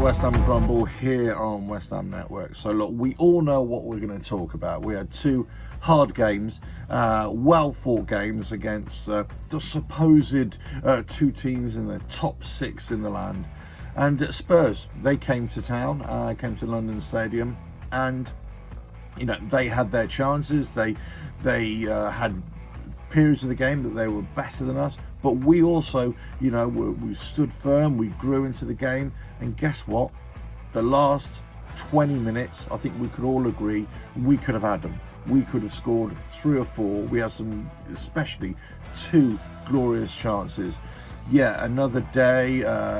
West Ham Grumble here on West Ham Network. So look, we all know what we're going to talk about. We had two hard games, well fought games against the supposed two teams in the top six in the land. And Spurs, they came to town, came to London Stadium, and you know, they had their chances. They had periods of the game that they were better than us, but we also, you know, we stood firm, we grew into the game, and guess what? The last 20 minutes, I think we could all agree, we could have had them. We could have scored 3 or 4. We had some, especially 2 glorious chances. Yeah, another day,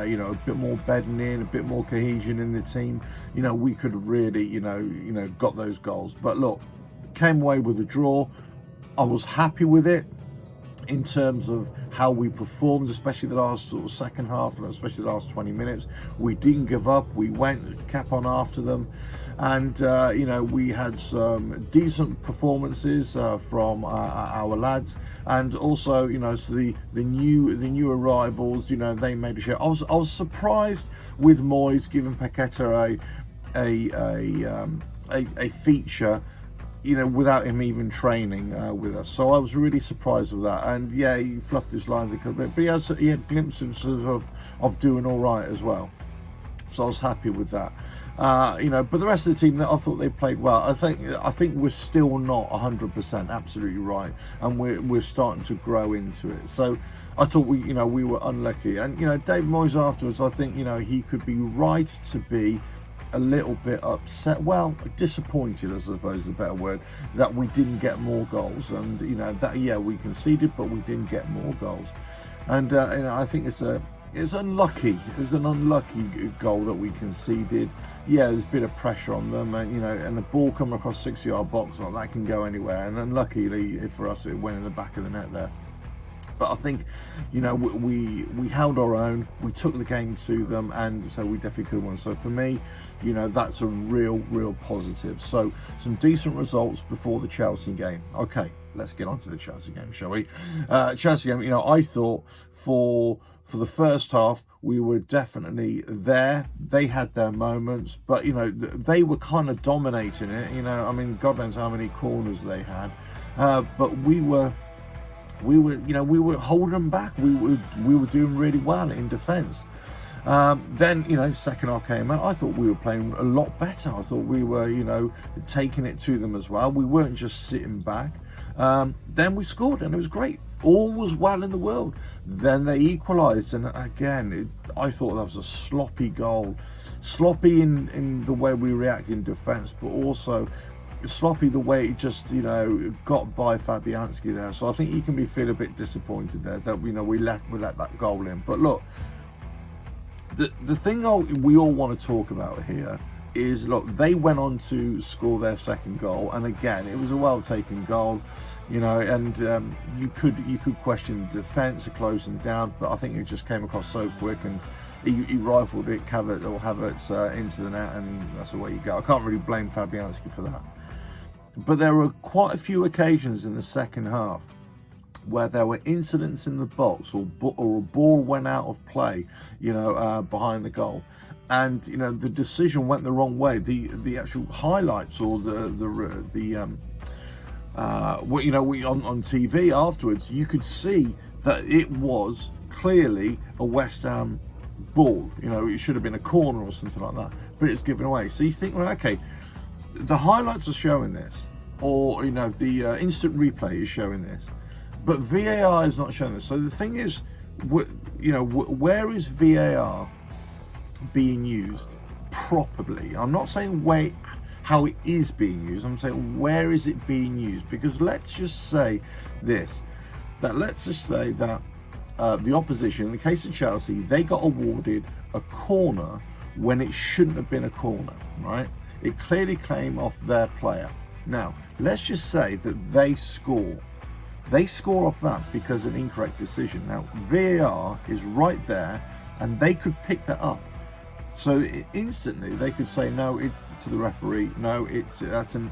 you know, a bit more bedding in, a bit more cohesion in the team. You know, we could have really, you know, got those goals. But look, came away with a draw. I was happy with it in terms of how we performed, especially the last sort of second half, and especially the last 20 minutes. We didn't give up. We went, kept on after them. And, you know, we had some decent performances from our lads. And also, you know, so the new arrivals, you know, they made a show. I was surprised with Moyes giving Paqueta a feature, you know, without him even training with us. So I was really surprised with that. And yeah, he fluffed his lines a little bit, but he had glimpses of doing all right as well. So I was happy with that. You know, but the rest of the team, I thought they played well. I think we're still not 100% absolutely right, and we're starting to grow into it. So I thought we were unlucky. And you know, Dave Moyes afterwards, I think, you know, he could be right to be a little bit upset, well, disappointed, I suppose is the better word, that we didn't get more goals. And you know, that, yeah, we conceded, but we didn't get more goals. And you know, I think it's unlucky. It was an unlucky goal that we conceded. Yeah, there's a bit of pressure on them, and you know, and the ball coming across 6-yard box, well, that can go anywhere. And unluckily for us, it went in the back of the net there. But I think, you know, we held our own, we took the game to them, and so we definitely could have won. So for me, you know, that's a real positive. So some decent results before the Chelsea game. Okay, let's get on to the Chelsea game, shall we? Chelsea game, you know, I thought for the first half, we were definitely there. They had their moments, but, you know, they were kind of dominating it. You know, I mean, God knows how many corners they had. But we were holding them back. We were doing really well in defence. Then, you know, second half came out. I thought we were playing a lot better. I thought we were, you know, taking it to them as well. We weren't just sitting back. Then we scored, and it was great. All was well in the world. Then they equalised, and again, I thought that was a sloppy goal. Sloppy in the way we reacted in defence, but also sloppy the way it just, you know, got by Fabianski there. So I think he can feel a bit disappointed there that, you know, we let that goal in. But look, the thing we all want to talk about here is, look, they went on to score their second goal, and again, it was a well taken goal, you know, and you could question the defence of closing down, but I think it just came across so quick, and he rifled it, Havertz into the net, and that's the way you go. I can't really blame Fabianski for that. But there were quite a few occasions in the second half where there were incidents in the box, or a ball went out of play, you know, behind the goal, and you know, the decision went the wrong way. The actual highlights, or what, you know, on TV afterwards, you could see that it was clearly a West Ham ball. You know, it should have been a corner or something like that, but it's given away. So you think, well, okay, the highlights are showing this, or you know, the instant replay is showing this, but VAR is not showing this. So the thing is, you know, where is VAR being used properly? I'm not saying how it is being used. I'm saying, where is it being used? Because let's just say that the opposition, in the case of Chelsea, they got awarded a corner when it shouldn't have been a corner, right? It clearly came off their player. Now, let's just say that they score. They score off that because of an incorrect decision. Now, VAR is right there, and they could pick that up. So instantly they could say no to the referee. No, that's an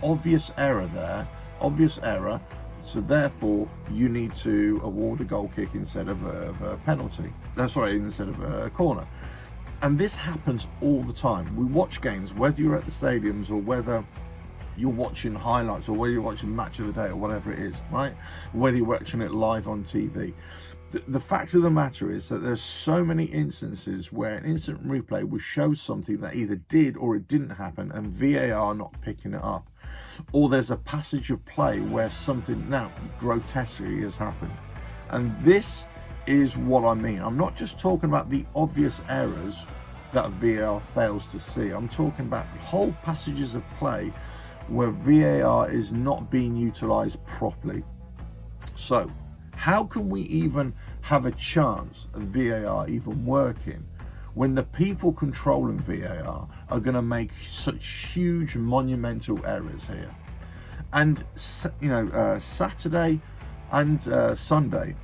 obvious error there, obvious error. So therefore, you need to award a goal kick instead of a penalty. That's right, instead of a corner. And this happens all the time. We watch games, whether you're at the stadiums or whether you're watching highlights or whether you're watching Match of the Day or whatever it is, right? Whether you're watching it live on TV. The fact of the matter is that there's so many instances where an instant replay will show something that either did or it didn't happen and VAR not picking it up. Or there's a passage of play where something now grotesquely has happened. And this is what I mean. I'm not just talking about the obvious errors that VAR fails to see. I'm talking about whole passages of play where VAR is not being utilised properly. So, how can we even have a chance of VAR even working when the people controlling VAR are going to make such huge monumental errors here? And Saturday and Sunday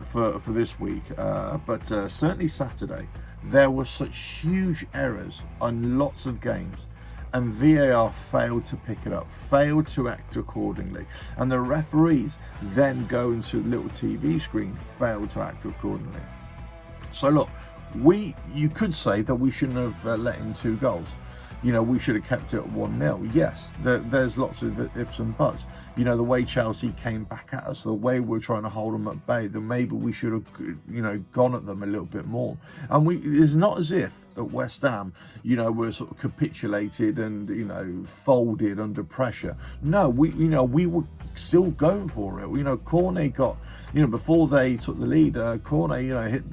for this week, but certainly Saturday, there were such huge errors on lots of games. And VAR failed to pick it up, failed to act accordingly. And the referees then going to the little TV screen, failed to act accordingly. So look, you could say that we shouldn't have let in 2 goals. We should have kept it at 1-0. Yes, there's lots of ifs and buts. The way Chelsea came back at us, the way we're trying to hold them at bay, that maybe we should have, gone at them a little bit more. And it's not as if at West Ham, were sort of capitulated and, folded under pressure. No, we were still going for it. Cornet got, before they took the lead, Cornet, hit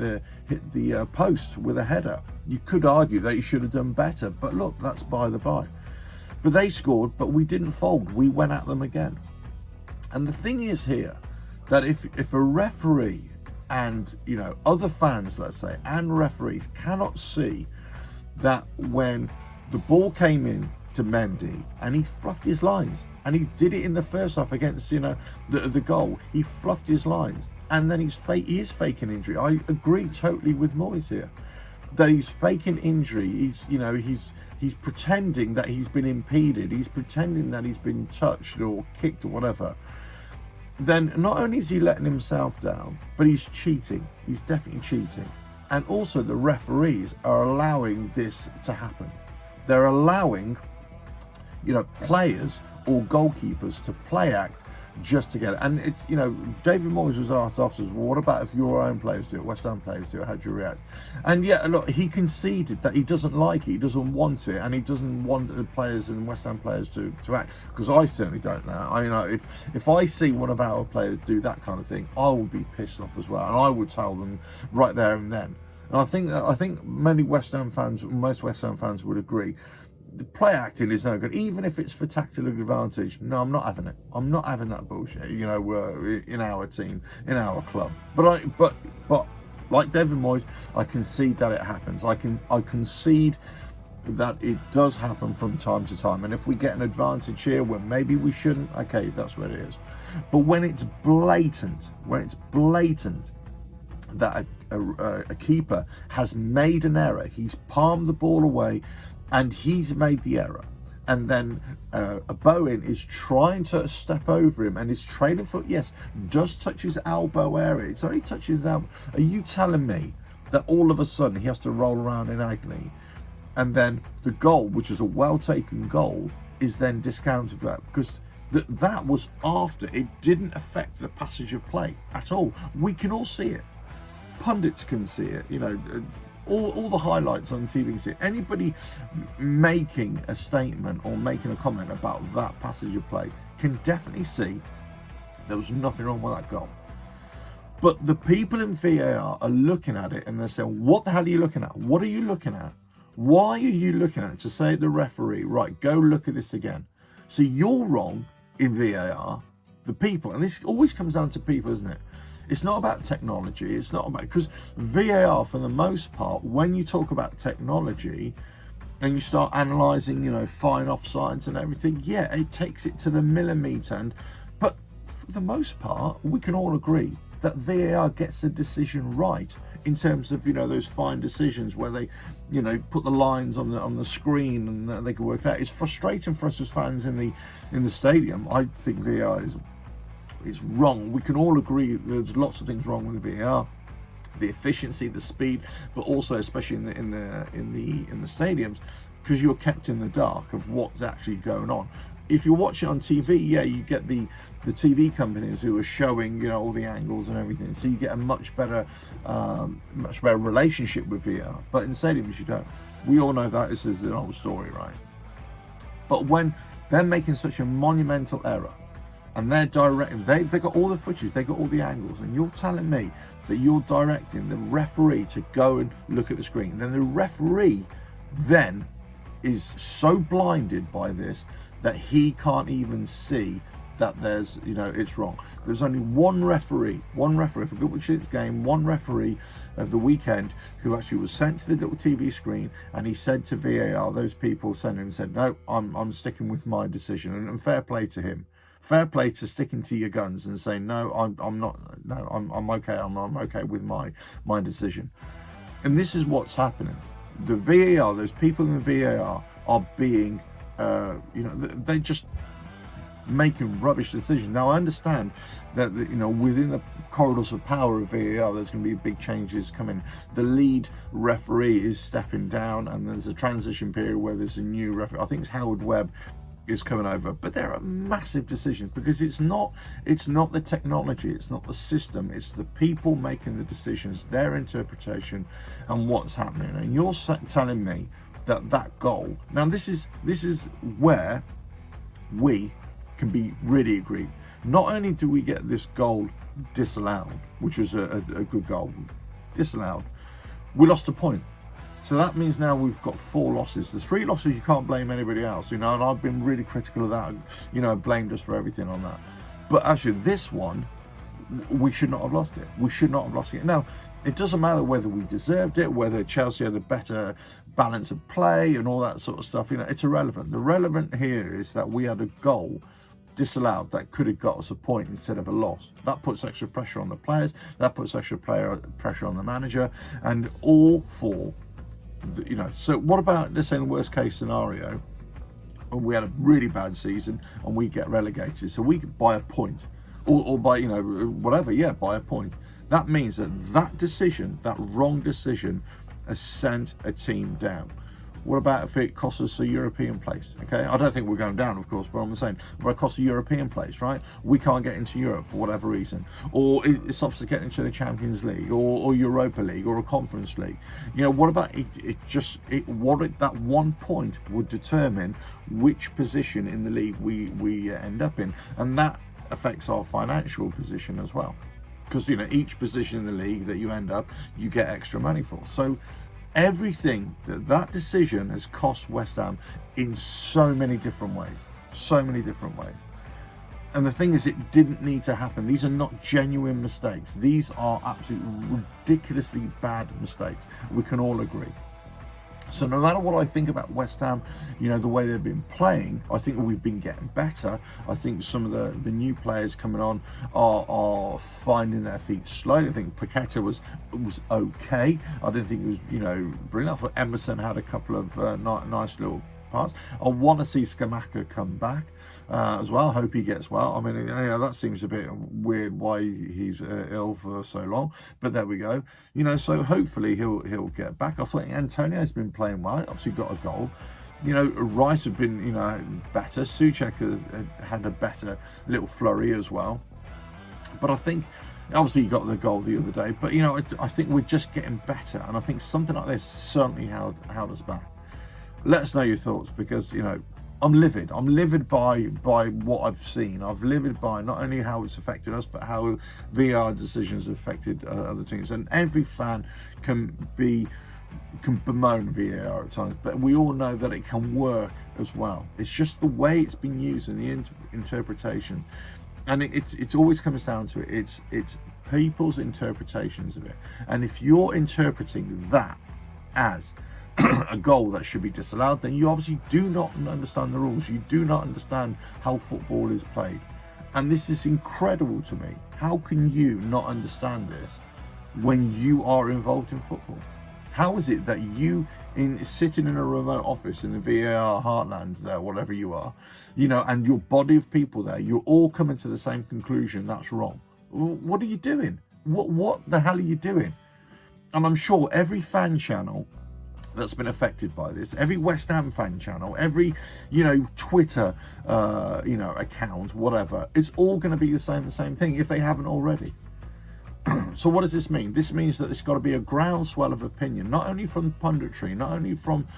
the post with a header. You could argue that he should have done better, but look, that's by the by. But they scored, but we didn't fold. We went at them again. And the thing is here, that if a referee and, other fans, let's say, and referees cannot see that when the ball came in to Mendy and he fluffed his lines, and he did it in the first half against, the goal, he fluffed his lines, and then he is faking injury. I agree totally with Moyes here, that he's faking injury. He's pretending that he's been impeded. He's pretending that he's been touched or kicked or whatever. Then not only is he letting himself down, but he's cheating. He's definitely cheating. And also the referees are allowing this to happen. They're allowing, players or goalkeepers to play act just to get it. And it's, David Moyes was asked afterwards, well, what about if your own players do it, West Ham players do it, how do you react? And yeah, look, he conceded that he doesn't like it, he doesn't want it, and he doesn't want the players and West Ham players to act, because I certainly don't now. If I see one of our players do that kind of thing, I will be pissed off as well, and I would tell them right there and then. And I think many West Ham fans, most West Ham fans would agree, the play acting is no good, even if it's for tactical advantage. No, I'm not having it. I'm not having that bullshit. In our team, in our club. But like David Moyes, I concede that it happens. I concede that it does happen from time to time. And if we get an advantage here where maybe we shouldn't, okay, that's what it is. But when it's blatant, that a keeper has made an error, he's palmed the ball away, and he's made the error, and then a Bowen is trying to step over him, and his trailing foot, yes, does touch his elbow area. It's only touches his elbow. Are you telling me that all of a sudden he has to roll around in agony, and then the goal, which is a well-taken goal, is then discounted for that? Because that was after. It didn't affect the passage of play at all. We can all see it. Pundits can see it, all the highlights on TV can see it. Anybody making a statement or making a comment about that passage of play can definitely see there was nothing wrong with that goal. But the people in VAR are looking at it and they're saying, what the hell are you looking at? What are you looking at? Why are you looking at it? To say to the referee, right, go look at this again. So you're wrong in VAR, the people, and this always comes down to people, isn't it? It's not about technology. It's not about, because VAR, for the most part, when you talk about technology and you start analysing, fine offsides and everything, yeah, it takes it to the millimetre. But for the most part, we can all agree that VAR gets the decision right in terms of, those fine decisions where they, put the lines on the screen and they can work it out. It's frustrating for us as fans in the stadium. I think VAR is wrong. We can all agree there's lots of things wrong with VAR, the efficiency, the speed, but also especially in the stadiums, because you're kept in the dark of what's actually going on. If you're watching on TV, yeah, you get the TV companies who are showing, you know, all the angles and everything, so you get a much better relationship with VR. But in stadiums, you don't. We all know that this is an old story, right? But when they're making such a monumental error, and they're directing, they've got all the footage, they've got all the angles, and you're telling me that you're directing the referee to go and look at the screen, and then the referee then is so blinded by this that he can't even see that there's, you know, it's wrong. There's only one referee for Football Shit's game, one referee of the weekend who actually was sent to the little TV screen, and he said to VAR, those people sent him and said, no, I'm sticking with my decision. And fair play to him. Fair play to sticking to your guns and saying, no, I'm not, no, I'm okay, I'm okay with my decision. And this is what's happening. The VAR, those people in the VAR are being, they're just making rubbish decisions. Now, I understand that, you know, within the corridors of power of VAR, there's going to be big changes coming. The lead referee is stepping down, and there's a transition period where there's a new referee. I think it's Howard Webb is coming over, but there are massive decisions, because it's not the technology, it's not the system, it's the people making the decisions, their interpretation, and what's happening. And you're telling me that goal. Now, this is where we can be really agreed. Not only do we get this goal disallowed, which was a good goal, disallowed, we lost a point. So that means now we've got 4 losses. The 3 losses, you can't blame anybody else, you know, and I've been really critical of that, you know, blamed us for everything on that. But actually, this one, we should not have lost it. We should not have lost it. Now, it doesn't matter whether we deserved it, whether Chelsea had the better balance of play and all that sort of stuff, you know, it's irrelevant. The relevant here is that we had a goal disallowed that could have got us a point instead of a loss. That puts extra pressure on the players, that puts extra pressure on the manager, and all for, you know. So what about, let's say, in the worst case scenario, when we had a really bad season and we get relegated, so we could buy a point, or by, you know, whatever, yeah, buy a point. That means that decision, that wrong decision, has sent a team down. What about if it costs us a European place? Okay, I don't think we're going down, of course, but I'm saying, but it costs a European place, right? We can't get into Europe for whatever reason, or it stops us getting into the Champions League, or Europa League, or a Conference League. You know, what about that 1 point would determine which position in the league we end up in, and that affects our financial position as well, because, you know, each position in the league that you end up, you get extra money for. So everything, that decision has cost West Ham in so many different ways. And the thing is, it didn't need to happen. These are not genuine mistakes. These are absolutely ridiculously bad mistakes. We can all agree. So no matter what I think about West Ham, you know, the way they've been playing, I think we've been getting better. I think some of the new players coming on are finding their feet slowly. I think Paqueta was okay. I didn't think it was, you know, brilliant. I thought Emerson had a couple of nice little parts. I want to see Scamacca come back as well. I hope he gets well. I mean, yeah, that seems a bit weird why he's ill for so long, but there we go. You know, so hopefully he'll get back. I thought Antonio's been playing well. Obviously got a goal. You know, Rice have been, you know, better. Souček had a better little flurry as well. But I think, obviously he got the goal the other day, but, you know, I think we're just getting better, and I think something like this certainly held us back. Let us know your thoughts, because, you know, I'm livid. I'm livid by what I've seen. I've livid by not only how it's affected us, but how VAR decisions have affected other teams. And every fan can bemoan VAR at times, but we all know that it can work as well. It's just the way it's been used and the interpretations, and it always comes down to it. It's people's interpretations of it. And if you're interpreting that as a goal that should be disallowed, then you obviously do not understand the rules. You do not understand how football is played. And this is incredible to me. How can you not understand this when you are involved in football? How is it that you, sitting in a remote office in the VAR heartland there, whatever you are, you know, and your body of people there, you're all coming to the same conclusion, that's wrong? What are you doing? What the hell are you doing? And I'm sure every fan channel that's been affected by this, every West Ham fan channel, every, Twitter, account, whatever, it's all going to be the same thing if they haven't already. So what does this mean? This means that there's got to be a groundswell of opinion, not only from punditry, not only from,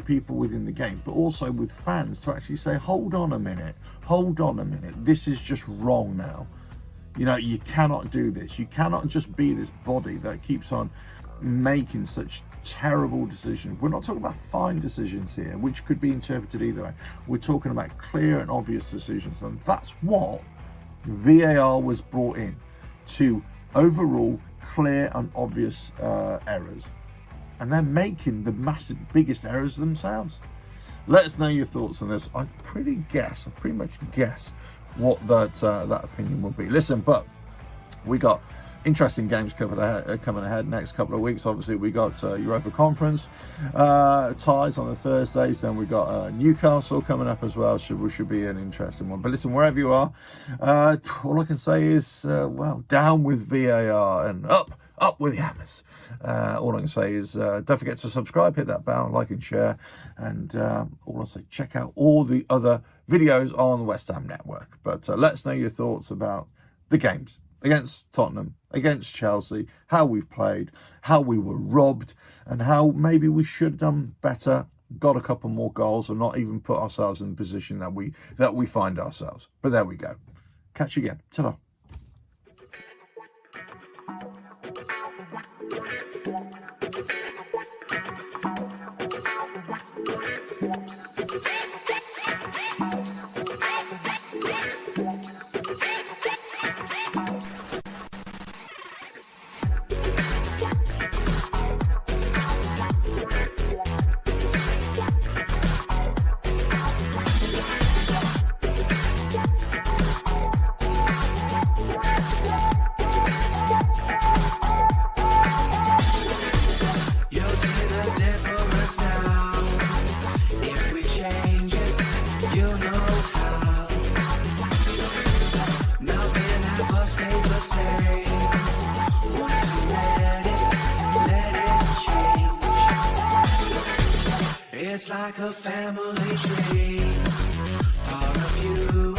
people within the game, but also with fans to actually say, hold on a minute, this is just wrong now. You cannot do this. You cannot just be this body that keeps on making such terrible decisions. We're not talking about fine decisions here, which could be interpreted either way. We're talking about clear and obvious decisions, and that's what VAR was brought in to overrule clear and obvious errors, and they're making the biggest errors themselves. Let us know your thoughts on this. I pretty much guess what that opinion will be. Listen, but we got interesting games coming ahead next couple of weeks. Obviously, we got Europa Conference ties on the Thursdays. Then we got Newcastle coming up as well. Should be an interesting one. But listen, wherever you are, all I can say is, down with VAR and up with the hammers. All I can say is, don't forget to subscribe, hit that bell, like and share. And all I say, check out all the other videos on the West Ham Network. But let us know your thoughts about the games against Tottenham, against Chelsea, how we've played, how we were robbed, and how maybe we should have done better, got a couple more goals, and not even put ourselves in the position that we find ourselves. But there we go. Catch you again. Ta-ra. It's like a family tree, all of you.